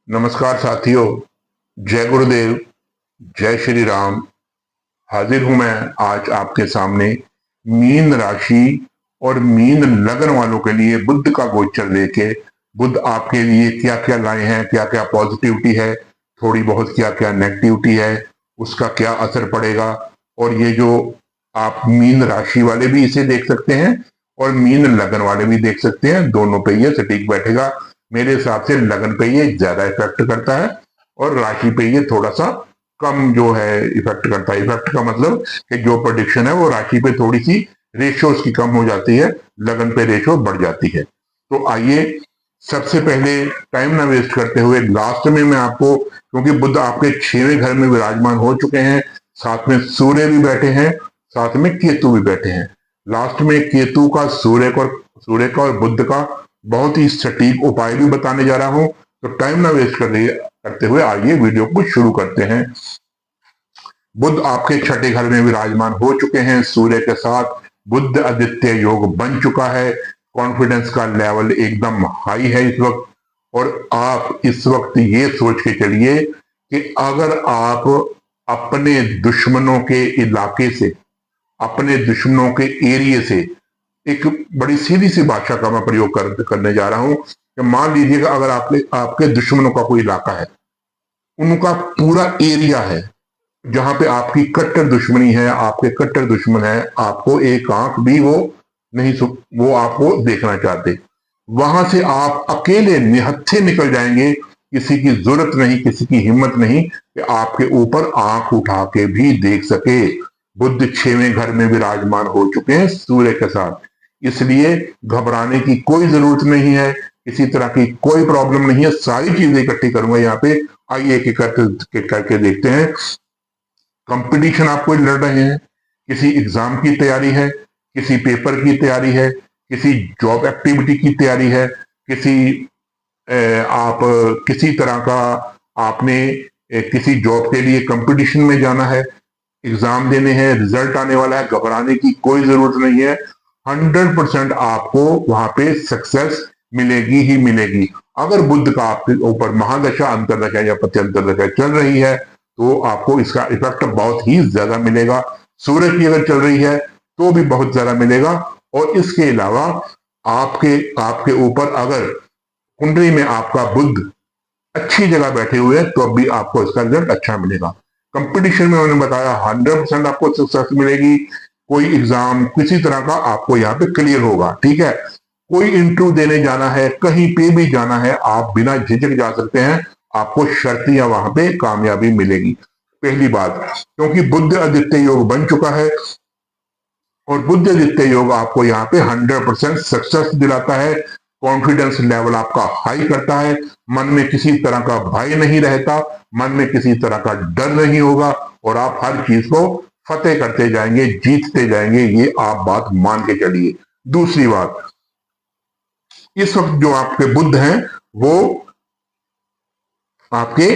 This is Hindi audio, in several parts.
नमस्कार साथियों, जय गुरुदेव, जय श्री राम। हाजिर हूं मैं आज आपके सामने मीन राशि और मीन लगन वालों के लिए बुध का गोचर लेके बुध आपके लिए क्या क्या लाए हैं, क्या क्या पॉजिटिविटी है, थोड़ी बहुत क्या क्या नेगेटिविटी है, उसका क्या असर पड़ेगा। और ये जो आप मीन राशि वाले भी इसे देख सकते हैं और मीन लगन वाले भी देख सकते हैं, दोनों पे ये सटीक बैठेगा। मेरे हिसाब से लगन पे ये ज्यादा इफेक्ट करता है और राशि पे ये थोड़ा सा कम जो है इफेक्ट करता है। इफेक्ट का मतलब कि जो प्रोडिक्शन है वो राशि पे थोड़ी सी रेशियो उसकी कम हो जाती है, लगन पे रेशियो बढ़ जाती है। तो आइए सबसे पहले टाइम ना वेस्ट करते हुए लास्ट में मैं आपको, क्योंकि बुध आपके 6वें घर में विराजमान हो चुके हैं, साथ में सूर्य भी बैठे हैं, साथ में केतु भी बैठे हैं। लास्ट में केतु का, सूर्य का और बुध का बहुत ही सटीक उपाय भी बताने जा रहा हूं। तो टाइम ना वेस्ट करते हुए आइए वीडियो को शुरू करते हैं। बुध आपके 6ठे घर में विराजमान हो चुके हैं सूर्य के साथ। बुध आदित्य योग बन चुका है। कॉन्फिडेंस का लेवल एकदम हाई है इस वक्त। और आप इस वक्त ये सोच के चलिए कि अगर आप अपने दुश्मनों के इलाके से, अपने दुश्मनों के एरिया से, एक बड़ी सीधी सी भाषा का मैं प्रयोग करने जा रहा हूं कि मान लीजिएगा अगर आपके दुश्मनों का कोई इलाका है, उनका पूरा एरिया है जहां पे आपकी कट्टर दुश्मनी है, आपके कट्टर दुश्मन है, आपको एक आंख भी वो नहीं, वो आपको देखना चाहते, वहां से आप अकेले निहत्थे निकल जाएंगे। किसी की जरूरत नहीं, किसी की हिम्मत नहीं कि आपके ऊपर आंख उठा के भी देख सके। बुध 6वें घर में विराजमान हो चुके हैं सूर्य के साथ, इसलिए घबराने की कोई जरूरत नहीं है, किसी तरह की कोई प्रॉब्लम नहीं है। सारी चीजें इकट्ठी करूंगा यहाँ पे, आइए एक एक करके देखते हैं। कंपटीशन आप कोई लड़ रहे हैं, किसी एग्जाम की तैयारी है, किसी पेपर की तैयारी है, किसी जॉब एक्टिविटी की तैयारी है, किसी आप किसी तरह का आपने किसी जॉब के लिए कंपटीशन में जाना है, एग्जाम देने हैं, रिजल्ट आने वाला है, घबराने की कोई जरूरत नहीं है। 100% आपको वहां पे सक्सेस मिलेगी ही मिलेगी। अगर बुध का आपके ऊपर महादशा, अंतरदशा या प्रत्यंतर दशा चल रही है तो आपको इसका इफेक्ट बहुत ही ज्यादा मिलेगा। सूर्य की अगर चल रही है तो भी बहुत ज्यादा मिलेगा। और इसके अलावा आपके आपके ऊपर अगर कुंडली में आपका बुध अच्छी जगह बैठे हुए हैं तो भी आपको इसका रिजल्ट अच्छा मिलेगा। कंपटीशन में मैंने बताया 100% आपको सक्सेस मिलेगी। कोई एग्जाम किसी तरह का आपको यहाँ पे क्लियर होगा, ठीक है। कोई इंटरव्यू देने जाना है, कहीं पे भी जाना है, आप बिना झिझक जा सकते हैं, आपको शर्तियां वहां पे कामयाबी मिलेगी। पहली बात, क्योंकि बुध आदित्य योग बन चुका है और बुध आदित्य योग आपको यहाँ पे 100% सक्सेस दिलाता है। कॉन्फिडेंस लेवल आपका हाई करता है, मन में किसी तरह का भय नहीं रहता, मन में किसी तरह का डर नहीं होगा और आप हर चीज को फतेह करते जाएंगे, जीतते जाएंगे, ये आप बात मान के चलिए। दूसरी बात, इस वक्त जो आपके बुध हैं वो आपके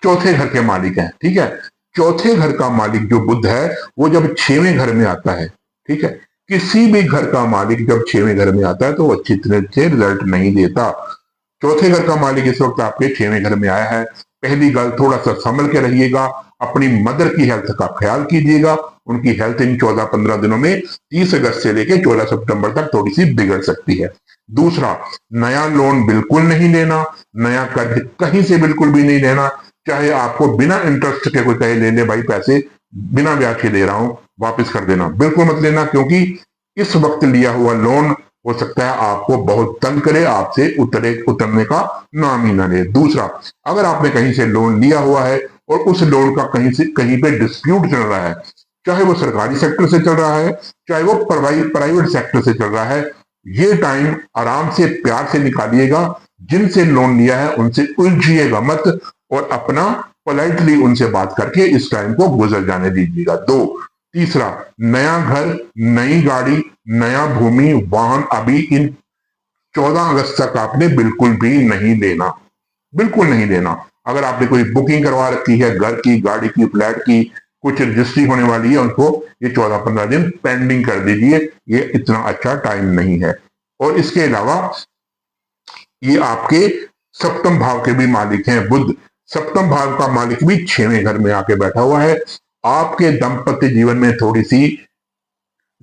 चौथे घर के मालिक हैं, ठीक है। चौथे घर का मालिक जो बुध है वो जब 6वें घर में आता है, ठीक है, किसी भी घर का मालिक जब 6वें घर में आता है तो वो अच्छी तरह से रिजल्ट नहीं देता। चौथे घर का मालिक इस वक्त आपके 6वें घर में आया है। पहली गल, थोड़ा सा संभल के रहिएगा, अपनी मदर की हेल्थ का ख्याल कीजिएगा। उनकी हेल्थ इन 14-15 दिनों में 30 अगस्त से लेकर 14 सितंबर तक थोड़ी सी बिगड़ सकती है। दूसरा, नया लोन बिल्कुल नहीं लेना, नया कर्ज कहीं से बिल्कुल भी नहीं लेना। चाहे आपको बिना इंटरेस्ट के कोई कहे ले ले भाई पैसे, बिना ब्याज के दे रहा हूं, वापस कर देना, बिल्कुल मत लेना, क्योंकि इस वक्त लिया हुआ लोन हो सकता है आपको बहुत तंग करे, आपसे उतरने का नाम ही ना ले। दूसरा, अगर आपने कहीं से लोन लिया हुआ है और उस लोन का कहीं पे डिस्प्यूट चल रहा है, चाहे वो सरकारी सेक्टर से चल रहा है, चाहे वो प्राइवेट सेक्टर से चल रहा है, ये टाइम आराम से प्यार से निकालिएगा। जिनसे लोन लिया है उनसे उलझिएगा मत और अपना पोलाइटली उनसे बात करके इस टाइम को गुजर जाने दीजिएगा। दो, तीसरा, नया घर, नई गाड़ी, नया भूमि, वाहन अभी इन 14 अगस्त तक आपने बिल्कुल भी नहीं लेना, बिल्कुल नहीं लेना। अगर आपने कोई बुकिंग करवा रखी है घर की, गाड़ी की, फ्लैट की, कुछ रजिस्ट्री होने वाली है, उनको ये 14-15 दिन पेंडिंग कर दीजिए, ये इतना अच्छा टाइम नहीं है। और इसके अलावा ये आपके सप्तम भाव के भी मालिक हैं बुध। सप्तम भाव का मालिक भी 6वें घर में आके बैठा हुआ है। आपके दाम्पत्य जीवन में थोड़ी सी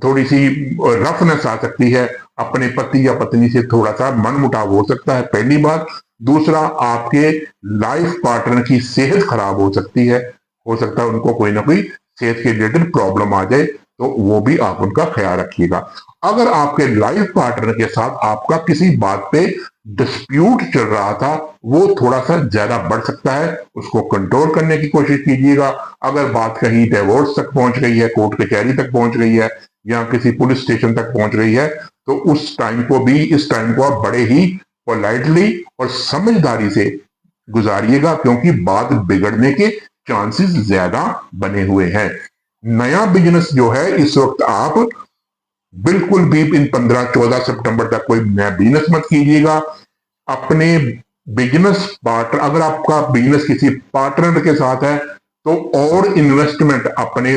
रफनेस आ सकती है। अपने पति या पत्नी से थोड़ा सा मनमुटाव हो सकता है, पहली बात। दूसरा, आपके लाइफ पार्टनर की सेहत खराब हो सकती है। हो सकता है उनको कोई ना कोई सेहत के रिलेटेड प्रॉब्लम आ जाए, तो वो भी आप उनका ख्याल रखिएगा। अगर आपके लाइफ पार्टनर के साथ आपका किसी बात पे डिस्प्यूट चल रहा था, वो थोड़ा सा ज्यादा बढ़ सकता है, उसको कंट्रोल करने की कोशिश कीजिएगा। अगर बात कहीं डिवोर्स तक पहुंच गई है, कोर्ट कचहरी तक पहुंच गई है, या किसी पुलिस स्टेशन तक पहुंच गई है, तो इस टाइम को आप बड़े ही पोलाइटली और समझदारी से गुजारिएगा, क्योंकि बात बिगड़ने के चांसेस ज्यादा बने हुए हैं। नया बिजनेस जो है, इस वक्त आप बिल्कुल भी इन 15-14 सितंबर तक कोई नया बिजनेस मत कीजिएगा। अपने बिजनेस पार्टनर, अगर आपका बिजनेस किसी पार्टनर के साथ है, तो और इन्वेस्टमेंट अपने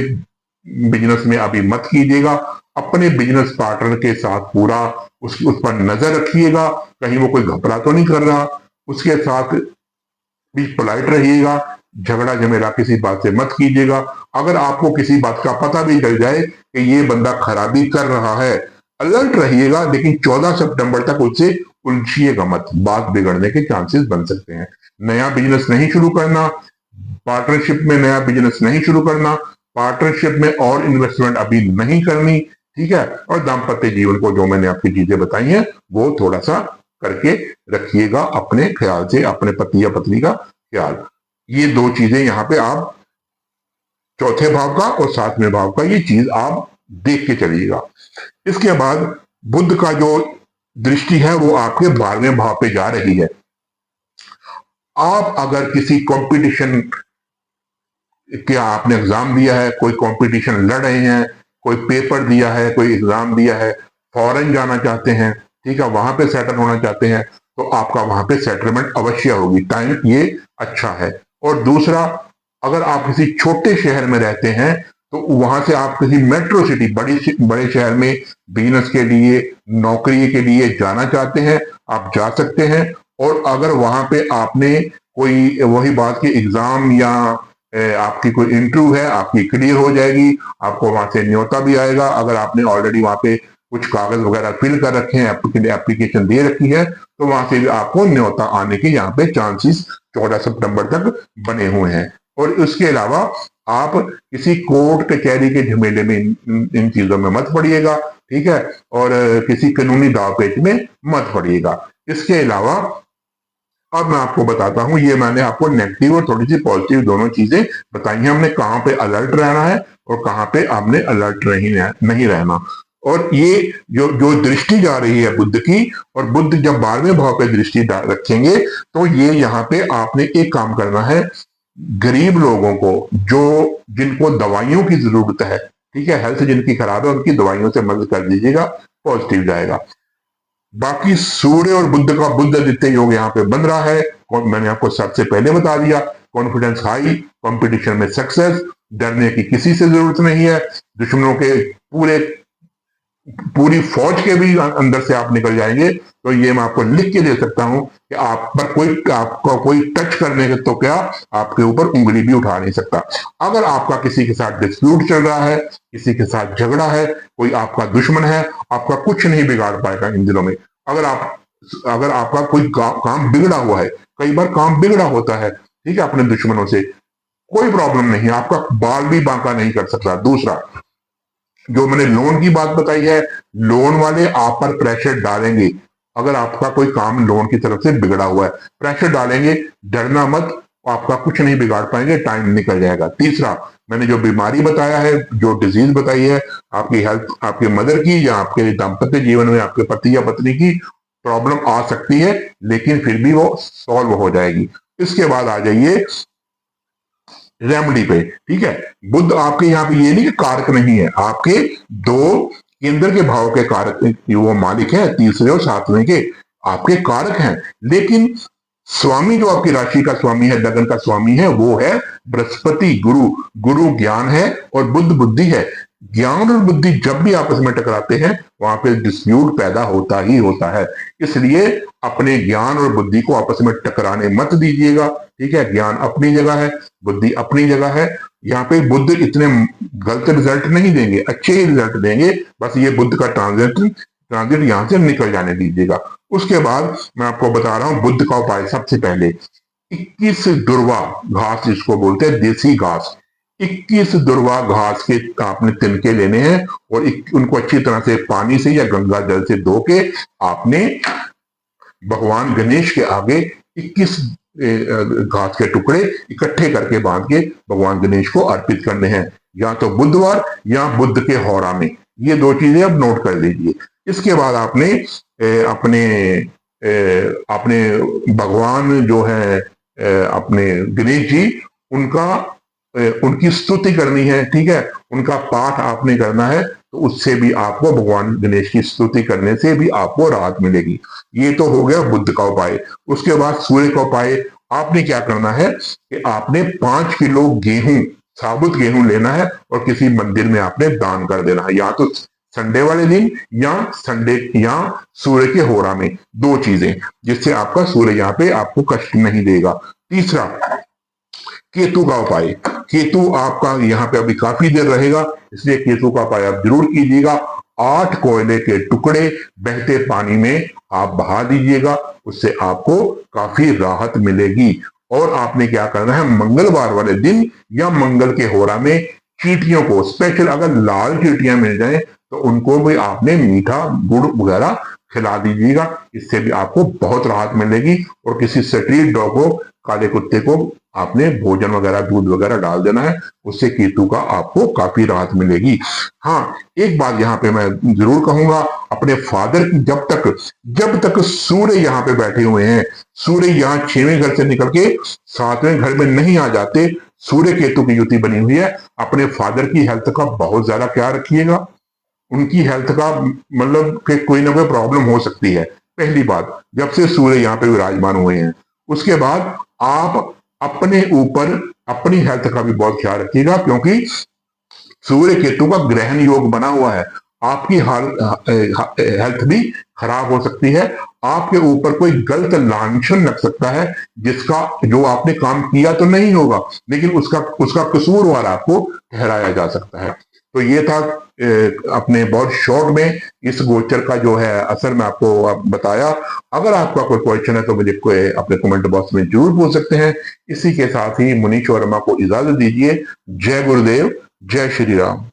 बिजनेस में अभी मत कीजिएगा। अपने बिजनेस पार्टनर के साथ पूरा उस पर नजर रखिएगा, कहीं वो कोई घपला तो नहीं कर रहा। उसके साथ भी पोलाइट रहिएगा, झगड़ा झमेला किसी बात से मत कीजिएगा। अगर आपको किसी बात का पता भी चल जाए कि ये बंदा खराबी कर रहा है, अलर्ट रहिएगा, लेकिन 14 सितंबर तक उससे उलझिएगा मत, बात बिगड़ने के चांसेस बन सकते हैं। नया बिजनेस नहीं शुरू करना, पार्टनरशिप में नया बिजनेस नहीं शुरू करना, पार्टनरशिप में और इन्वेस्टमेंट अभी नहीं करनी, ठीक है। और दाम्पत्य जीवन को जो मैंने आपकी चीजें बताई हैं, वो थोड़ा सा करके रखिएगा अपने ख्याल से, अपने पति या पत्नी का ख्याल। ये दो चीजें यहाँ पे आप, चौथे भाव का और 7वें भाव का, ये चीज आप देख के चलिएगा। इसके बाद बुध का जो दृष्टि है वो आपके 12वें भाव पे जा रही है। आप अगर किसी कंपटीशन क्या आपने एग्जाम दिया है, कोई कंपटीशन लड़ रहे हैं, कोई पेपर दिया है, कोई एग्जाम दिया है, फॉरेन जाना चाहते हैं, ठीक है, वहां पे सेटल होना चाहते हैं, तो आपका वहां पे सेटलमेंट अवश्य होगी, टाइम ये अच्छा है। और दूसरा, अगर आप किसी छोटे शहर में रहते हैं, तो वहां से आप किसी मेट्रो सिटी, बड़े शहर में बिजनेस के लिए, नौकरी के लिए जाना चाहते हैं, आप जा सकते हैं। और अगर वहां पे आपने कोई, वही बात की एग्जाम या आपकी कोई इंटरव्यू है, आपकी क्लियर हो जाएगी, आपको वहां से न्योता भी आएगा। अगर आपने ऑलरेडी वहां पे कुछ कागज वगैरह फिल कर रखे हैं, एप्लीकेशन दे रखी है, तो वहां से भी आपको न्योता आने के यहाँ पे चांसेस 14 सितंबर तक बने हुए हैं। और उसके अलावा आप किसी कोर्ट कचहरी के झमेले में इन चीजों में मत पड़िएगा, ठीक है, और किसी कानूनी दावपेच में मत पड़िएगा। इसके अलावा अब मैं आपको बताता हूं, ये मैंने आपको नेगेटिव और थोड़ी सी पॉजिटिव दोनों चीजें बताई हैं, हमने कहाँ पे अलर्ट रहना है और कहाँ पे आपने अलर्ट नहीं रहना। और ये जो दृष्टि जा रही है बुध की, और बुध जब 12वें भाव पे दृष्टि रखेंगे, तो ये यहाँ पे आपने एक काम करना है, गरीब लोगों को, जिनको दवाइयों की जरूरत है, ठीक है, हेल्थ जिनकी खराब है, उनकी दवाइयों से मदद कर दीजिएगा, पॉजिटिव जाएगा। बाकी सूर्य और बुध का बुध आदित्य योग यहाँ पे बन रहा है, मैंने आपको सबसे पहले बता दिया, कॉन्फिडेंस हाई, कंपटीशन में सक्सेस, डरने की किसी से जरूरत नहीं है, दुश्मनों के पूरी फौज के भी अंदर से आप निकल जाएंगे। तो ये मैं आपको लिख के दे सकता हूं कि आप पर आपका कोई टच करने के, तो क्या आपके ऊपर उंगली भी उठा नहीं सकता। अगर आपका किसी के साथ डिस्प्यूट चल रहा है, किसी के साथ झगड़ा है, कोई आपका दुश्मन है, आपका कुछ नहीं बिगाड़ पाएगा इन दिनों में। अगर आपका कोई काम बिगड़ा हुआ है, कई बार काम बिगड़ा होता है, ठीक है, अपने दुश्मनों से, कोई प्रॉब्लम नहीं है, आपका बाल भी बांका नहीं कर सकता। दूसरा, जो मैंने लोन की बात बताई है, लोन वाले आप पर प्रेशर डालेंगे। अगर आपका कोई काम लोन की तरफ से बिगड़ा हुआ है, प्रेशर डालेंगे, डरना मत, आपका कुछ नहीं बिगाड़ पाएंगे, टाइम निकल जाएगा। तीसरा, मैंने जो बीमारी बताया है, जो डिजीज बताई है, आपकी हेल्थ, आपके मदर की या आपके दाम्पत्य जीवन में आपके पति या पत्नी की प्रॉब्लम आ सकती है, लेकिन फिर भी वो सॉल्व हो जाएगी। इसके बाद आ जाइए रेमेडी पे, ठीक है। बुध आपके यहाँ पे ये नहीं कि कारक नहीं है, आपके 2 केंद्र के भाव के कारक वो मालिक है, तीसरे और 7वें के आपके कारक हैं। लेकिन स्वामी जो आपकी राशि का स्वामी है, लगन का स्वामी है, वो है बृहस्पति, गुरु ज्ञान है और बुध बुद्धि है। ज्ञान और बुद्धि जब भी आपस में टकराते हैं वहां पे डिस्प्यूट पैदा होता ही होता है। इसलिए अपने ज्ञान और बुद्धि को आपस में टकराने मत दीजिएगा। ठीक है, ज्ञान अपनी जगह है, बुद्धि अपनी जगह है। यहाँ पे बुद्ध इतने गलत रिजल्ट नहीं देंगे, अच्छे ही रिजल्ट देंगे। बस ये बुद्ध का ट्रांजिट यहाँ से निकल जाने दीजिएगा। उसके बाद मैं आपको बता रहा हूं बुद्ध का उपाय। सबसे पहले 21 दुर्वा घास, जिसको बोलते हैं देसी घास, 21 दुर्वा घास के आपने तिनके लेने हैं और उनको अच्छी तरह से पानी से या गंगा जल से धो के आपने भगवान गणेश के आगे 21 घास के टुकड़े इकट्ठे करके बांध के भगवान गणेश को अर्पित करने हैं, या तो बुधवार या बुद्ध के होरा में। ये दो चीजें आप नोट कर लीजिए। इसके बाद आपने अपने भगवान जो है अपने गणेश जी, उनकी स्तुति करनी है। ठीक है, उनका पाठ आपने करना है, तो उससे भी आपको भगवान गणेश की स्तुति करने से भी आपको राहत मिलेगी। ये तो हो गया बुद्ध का उपाय। उसके बाद सूर्य का उपाय आपने क्या करना है कि आपने 5 किलो गेहूं, साबुत गेहूं लेना है और किसी मंदिर में आपने दान कर देना है, या तो संडे वाले दिन या सूर्य के होरा में। दो चीजें, जिससे आपका सूर्य यहाँ पे आपको कष्ट नहीं देगा। तीसरा, केतु का उपाय। केतु आपका यहाँ पे अभी काफी देर रहेगा, इसलिए केतु का उपाय आप जरूर कीजिएगा। 8 कोयले के टुकड़े बहते पानी में आप बहा दीजिएगा, उससे आपको काफी राहत मिलेगी। और आपने क्या करना है, मंगलवार वाले दिन या मंगल के होरा में चींटियों को, स्पेशल अगर लाल चींटियां मिल जाए तो उनको भी आपने मीठा गुड़ वगैरह खिला दीजिएगा। इससे भी आपको बहुत राहत मिलेगी। और किसी स्ट्रीट डॉग को, काले कुत्ते को आपने भोजन वगैरह, दूध वगैरह डाल देना है, उससे केतु का आपको काफी राहत मिलेगी। हाँ, एक बात यहाँ पे मैं जरूर कहूंगा, अपने फादर की जब तक सूर्य यहाँ पे बैठे हुए हैं, सूर्य यहाँ 6वें घर से निकल के 7वें घर में नहीं आ जाते, सूर्य केतु की युति बनी हुई है, अपने फादर की हेल्थ का बहुत ज्यादा ख्याल रखिएगा। उनकी हेल्थ का मतलब कि कोई ना कोई प्रॉब्लम हो सकती है, पहली बात, जब से सूर्य यहाँ पे विराजमान हुए हैं। उसके बाद आप अपने ऊपर अपनी हेल्थ का भी बहुत ख्याल रखिएगा, क्योंकि सूर्य केतु का ग्रहण योग बना हुआ है। आपकी हेल्थ भी खराब हो सकती है, आपके ऊपर कोई गलत लांछन लग सकता है, जो आपने काम किया तो नहीं होगा, लेकिन उसका कसूरवार आपको ठहराया जा सकता है। तो ये था अपने बहुत शॉर्ट में इस गोचर का जो है असर मैं आपको बताया। अगर आपका कोई क्वेश्चन है तो मुझे अपने कमेंट बॉक्स में जरूर पूछ सकते हैं। इसी के साथ ही मुनीश वर्मा को इजाजत दीजिए। जय गुरुदेव, जय श्री राम।